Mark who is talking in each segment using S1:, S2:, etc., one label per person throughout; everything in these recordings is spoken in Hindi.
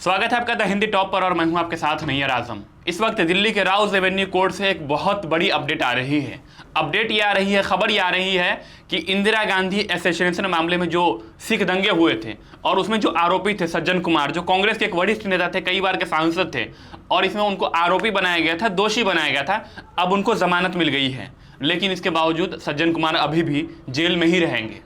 S1: स्वागत है आपका द हिंदी टॉप पर और मैं हूं आपके साथ नैयर आजम। इस वक्त दिल्ली के राउज एवेन्यू कोर्ट से एक बहुत बड़ी अपडेट आ रही है। अपडेट ये आ रही है, खबर ये आ रही है कि इंदिरा गांधी असैसिनेशन मामले में जो सिख दंगे हुए थे और उसमें जो आरोपी थे सज्जन कुमार, जो कांग्रेस के एक वरिष्ठ नेता थे, कई बार के सांसद थे, और इसमें उनको आरोपी बनाया गया था, दोषी बनाया गया था। अब उनको जमानत मिल गई है, लेकिन इसके बावजूद सज्जन कुमार अभी भी जेल में ही रहेंगे।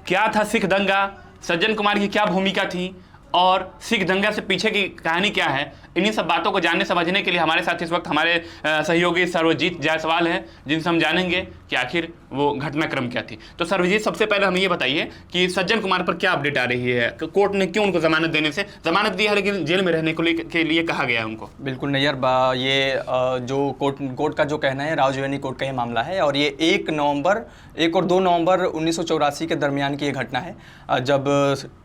S1: क्या था सिख दंगा, सज्जन कुमार की क्या भूमिका थी और सिख दंगा से पीछे की कहानी क्या है, इन्हीं सब बातों को जानने समझने के लिए हमारे साथ इस वक्त हमारे सहयोगी सर्वजीत जायसवाल हैं, जिनसे हम जानेंगे कि आखिर वो घटनाक्रम क्या थी। तो सर्वजीत, सबसे पहले हमें ये बताइए कि सज्जन कुमार पर क्या अपडेट आ रही है, कोर्ट ने क्यों उनको जमानत देने से जमानत दी है, लेकिन जेल में रहने के लिए कहा गया है उनको।
S2: बिल्कुल नैयर, ये जो कोर्ट का जो कहना है, राउज एवेन्यू कोर्ट का ये मामला है और ये 1 और 2 नवंबर 1984 के दरमियान की ये घटना है, जब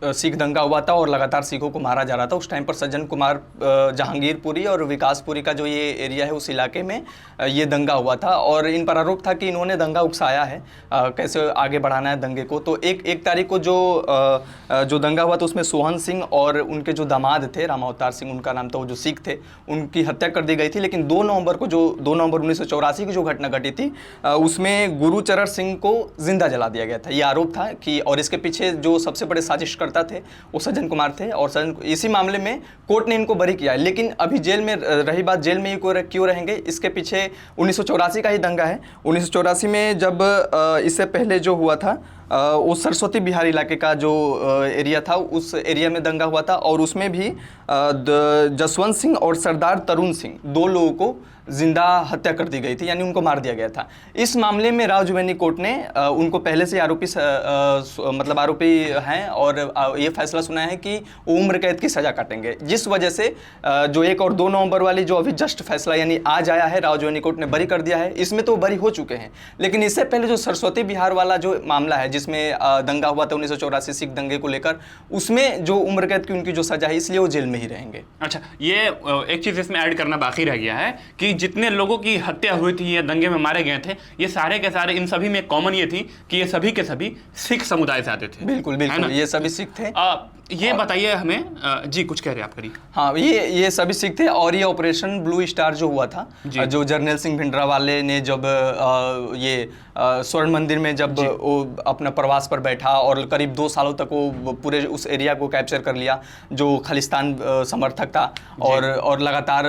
S2: सिख दंगा हुआ था और लगातार सिखों को मारा जा रहा था। उस टाइम पर सज्जन कुमार, जहांगीरपुरी और विकासपुरी का जो ये एरिया है, उस इलाके में ये दंगा हुआ था और इन पर आरोप था कि इन्होंने दंगा उकसाया है, कैसे आगे बढ़ाना है दंगे को। तो एक तारीख को जो दंगा हुआ था उसमें सोहन सिंह और उनके जो दामाद थे, रामावतार सिंह उनका नाम था, वो जो सिख थे, उनकी हत्या कर दी गई थी। लेकिन 2 नवंबर 1984 की जो घटना घटी थी, उसमें गुरुचरण सिंह को जिंदा जला दिया गया था। ये आरोप था कि, और इसके पीछे जो सबसे बड़े साजिशकर्ता थे वो सज्जन कुमार थे और इसी मामले में कोर्ट ने इनको बरी किया है। लेकिन अभी जेल में रही बात, जेल में ही क्यों रहेंगे, इसके पीछे 1984 का ही दंगा है। 1984 में जब इससे पहले जो हुआ था, उस सरस्वती बिहार इलाके का जो एरिया था, उस एरिया में दंगा हुआ था और उसमें भी जसवंत सिंह और सरदार तरुण सिंह 2 लोगों को जिंदा हत्या कर दी गई थी, यानी उनको मार दिया गया था। इस मामले में राउज एवेन्यू कोर्ट ने उनको पहले से आरोपी हैं और ये फैसला सुनाया है कि उम्र कैद की सजा काटेंगे, जिस वजह से जो 1 और 2 नवंबर वाली जो अभी जस्ट फैसला यानी आज आया है, राउज एवेन्यू कोर्ट ने बरी कर दिया है। इसमें तो बरी हो चुके हैं, लेकिन इससे पहले जो सरस्वती बिहार वाला जो मामला है, जिसमें दंगा हुआ था 1984 सिख दंगे को लेकर, उसमें जो उम्र कैद की उनकी जो सजा है, इसलिए वो जेल में ही रहेंगे।
S1: अच्छा, ये एक चीज इसमें ऐड करना बाकी रह गया है कि जितने लोगों की हत्या हुई थी या दंगे में मारे गए थे, ये सारे के सारे, इन सभी में कॉमन ये थी कि ये सभी के सभी सिख समुदाय से आते थे।
S2: बिल्कुल, ये सभी सिख थे।
S1: ये बताइए हमें, जी कुछ कह रहे आप, करिए।
S2: हाँ, ये सभी सिख थे और ये ऑपरेशन ब्लू स्टार जो हुआ था, जो जर्नैल सिंह भिंडरावाले ने जब ये स्वर्ण मंदिर में जब वो अपना प्रवास पर बैठा और करीब 2 सालों तक वो पूरे उस एरिया को कैप्चर कर लिया, जो खालिस्तान समर्थक था और लगातार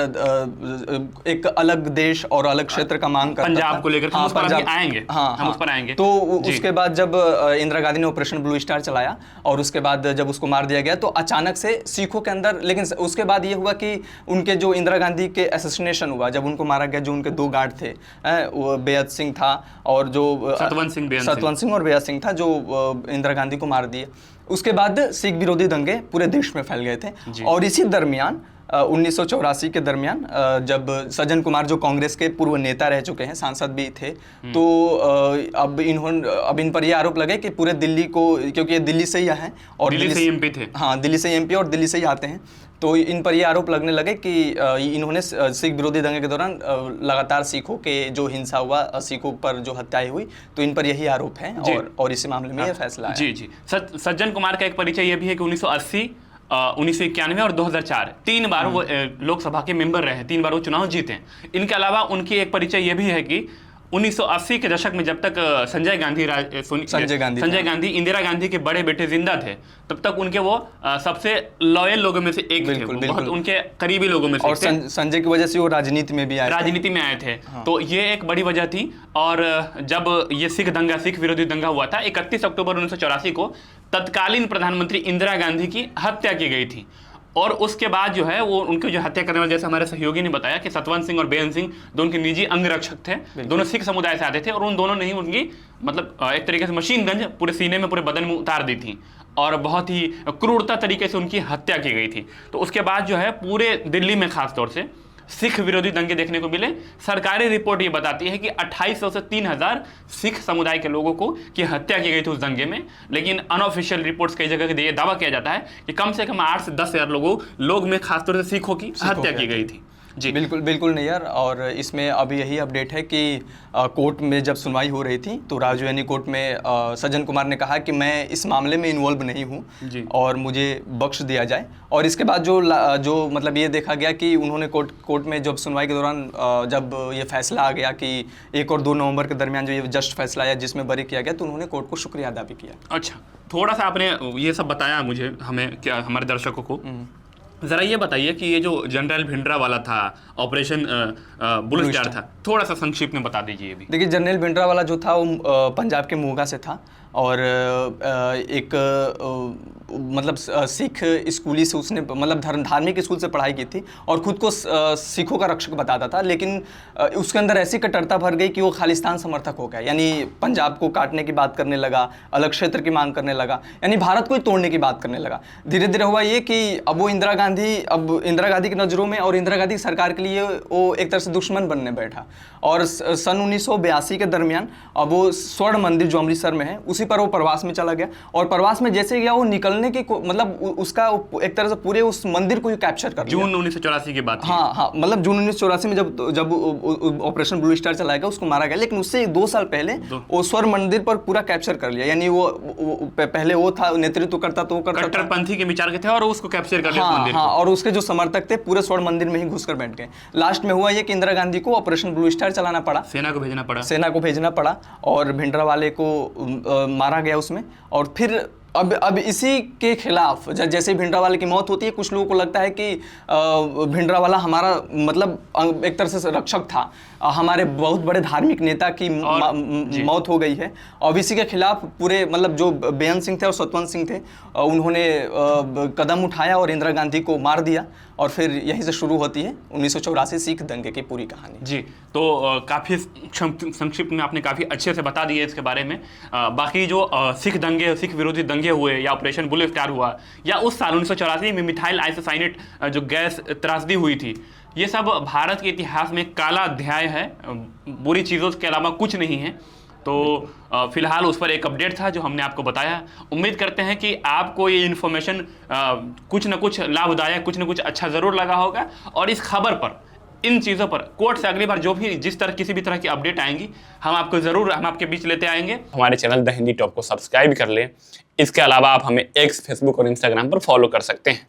S2: एक अलग देश और अलग क्षेत्र का मांग करता
S1: पंजाब को लेकर।
S2: हाँ,
S1: पंजाब आएंगे, हम उस पर आएंगे।
S2: तो उसके बाद जब इंदिरा गांधी ने ऑपरेशन ब्लू स्टार चलाया और उसके बाद जब उसको मार दिया गया, तो अचानक से सिखों के अंदर, लेकिन उसके बाद ये हुआ कि उनके जो इंदिरा गांधी के असैसिनेशन हुआ, जब उनको मारा गया, जो उनके 2 गार्ड थे, वो बेअत सिंह था और जो सतवंत सिंह और बेअत सिंह था, जो इंदिरा गांधी को मार दिए। उसके बाद सिख विरोधी दंगे पूरे देश में फैल गए थे और इसी दरमियान 1984 के दरमियान जब सज्जन कुमार, जो कांग्रेस के पूर्व नेता रह चुके हैं, सांसद भी थे, तो अब इन पर ये आरोप लगे कि पूरे दिल्ली को, क्योंकि ये दिल्ली से ही हैं और
S1: दिल्ली से एमपी थे,
S2: हाँ, दिल्ली से एमपी और दिल्ली से ही आते हैं, तो इन पर ये आरोप लगने लगे कि इन्होंने सिख विरोधी दंगे के दौरान लगातार सिखों के जो हिंसा हुआ, सिखों पर जो हत्याएं हुई, तो इन पर यही आरोप है और इसी मामले में ये फैसला है।
S1: जी। सज्जन कुमार का एक परिचय ये भी है कि 1980, 1991 और 2004 3 बार वो लोकसभा के मेंबर रहे, 3 बार वो चुनाव जीते। इनके अलावा उनकी एक परिचय ये भी है कि 1980 के दशक में जब तक संजय गांधी इंदिरा गांधी के बड़े बेटे जिंदा थे, तब तक उनके वो सबसे लॉयल लोगों में से एक थे, बहुत उनके करीबी लोगों में से।
S2: और संजय की वजह से वो राजनीति में भी आए थे।
S1: हाँ। तो ये एक बड़ी वजह थी। और जब ये सिख विरोधी दंगा हुआ था 31 अक्टूबर 1984 को, तत्कालीन प्रधानमंत्री इंदिरा गांधी की हत्या की गई थी और उसके बाद जो है वो उनकी जो हत्या करने वाले, जैसे हमारे सहयोगी ने बताया कि सतवंत सिंह और बेअत सिंह दोनों के निजी अंगरक्षक थे, दोनों सिख समुदाय से आते थे और उन दोनों ने ही उनकी मतलब एक तरीके से मशीन गन पूरे सीने में, पूरे बदन में उतार दी थी और बहुत ही क्रूरता तरीके से उनकी हत्या की गई थी। तो उसके बाद जो है पूरे दिल्ली में खास तौर से सिख विरोधी दंगे देखने को मिले। सरकारी रिपोर्ट ये बताती है कि 2800 से 3000 सिख समुदाय के लोगों को की हत्या की गई थी उस दंगे में, लेकिन अनऑफिशियल रिपोर्ट्स कई जगह ये दावा किया जाता है कि कम से कम 8 से 10 हजार लोग में खासतौर से सिखों की हत्या की गई थी। जी
S2: बिल्कुल बिल्कुल नहीं यार। और इसमें अभी यही अपडेट है कि कोर्ट में जब सुनवाई हो रही थी तो राजीव कोर्ट में सज्जन कुमार ने कहा कि मैं इस मामले में इन्वॉल्व नहीं हूँ और मुझे बख्श दिया जाए। और इसके बाद जो मतलब ये देखा गया कि उन्होंने कोर्ट में जब सुनवाई के दौरान जब ये फैसला आ गया कि 1 और 2 नवंबर के दरमियान जो ये जस्ट फैसला आया जिसमें बरी किया गया, तो उन्होंने कोर्ट को शुक्रिया अदा भी किया।
S1: अच्छा, थोड़ा सा आपने ये सब बताया मुझे, हमें क्या हमारे दर्शकों को ज़रा ये बताइए कि ये जो जनरल भिंडरा वाला था, ऑपरेशन ब्लू स्टार था, थोड़ा सा संक्षिप्त में बता दीजिए भी।
S2: देखिए, जनरल भिंडरा वाला जो था वो पंजाब के मोगा से था और एक मतलब सिख स्कूली से उसने मतलब धार्मिक स्कूल से पढ़ाई की थी और ख़ुद को सिखों का रक्षक बताता था, लेकिन उसके अंदर ऐसी कट्टरता भर गई कि वो खालिस्तान समर्थक हो गया। यानी पंजाब को काटने की बात करने लगा, अलग क्षेत्र की मांग करने लगा, यानी भारत को ही तोड़ने की बात करने लगा। धीरे धीरे हुआ ये कि अब इंदिरा गांधी की नज़रों में और इंदिरा गांधी सरकार के लिए वो एक तरह से दुश्मन बनने बैठा। और सन 1982 के दरमियान अब वो स्वर्ण मंदिर जो अमृतसर में है उसी पर वो प्रवास में चला गया और प्रवास में जैसे गया वो निकलने की मतलब उसका एक तरह से पूरे उस मंदिर को ही कैप्चर कर लिया।
S1: जून 1984 की बात।
S2: हाँ, मतलब जून 1984 में जब ऑपरेशन ब्लू स्टार चलाया गया उसको मारा गया, लेकिन उससे 2 साल पहले वो स्वर्ण मंदिर पर पूरा कैप्चर कर लिया। यानी वो पहले वो था नेतृत्व करता तो
S1: कट्टरपंथी के विचार के थे और उसको कैप्चर कर लिया।
S2: हाँ, और उसके जो समर्थक थे पूरे स्वर्ण मंदिर में ही घुसकर बैठ गए। लास्ट में हुआ ये कि इंदिरा गांधी को ऑपरेशन ब्लू स्टार चलाना पड़ा,
S1: सेना को भेजना पड़ा
S2: और भिंडरा वाले को मारा गया उसमें। और फिर अब इसी के खिलाफ जैसे भिंडरा वाले की मौत होती है, कुछ लोगों को लगता है कि भिंडरा वाला हमारा मतलब एक तरह से रक्षक था, हमारे बहुत बड़े धार्मिक नेता की मौत हो गई है। और इसी के खिलाफ पूरे मतलब जो बेअंत सिंह थे और सतवंत सिंह थे उन्होंने कदम उठाया और इंदिरा गांधी को मार दिया। और फिर यहीं से शुरू होती है 1984 सिख दंगे की पूरी कहानी।
S1: जी, तो काफ़ी संक्षिप्त में आपने काफ़ी अच्छे से बता दिए इसके बारे में। बाकी जो सिख दंगे, सिख विरोधी दंगे हुए या ऑपरेशन ब्लू स्टार हुआ या उस साल 1984 में मिथाइल आइसोसाइनेट जो गैस त्रासदी हुई थी, ये सब भारत के इतिहास में काला अध्याय है, बुरी चीज़ों के अलावा कुछ नहीं है। तो फिलहाल उस पर एक अपडेट था जो हमने आपको बताया। उम्मीद करते हैं कि आपको ये इन्फॉर्मेशन कुछ न कुछ लाभदायक, कुछ न कुछ अच्छा ज़रूर लगा होगा। और इस खबर पर, इन चीज़ों पर कोर्ट से अगली बार जो भी किसी भी तरह की अपडेट आएंगी हम आपके बीच लेते आएंगे। हमारे चैनल द हिंदी टॉप को सब्सक्राइब कर लें। इसके अलावा आप हमें एक्स, फेसबुक और इंस्टाग्राम पर फॉलो कर सकते हैं।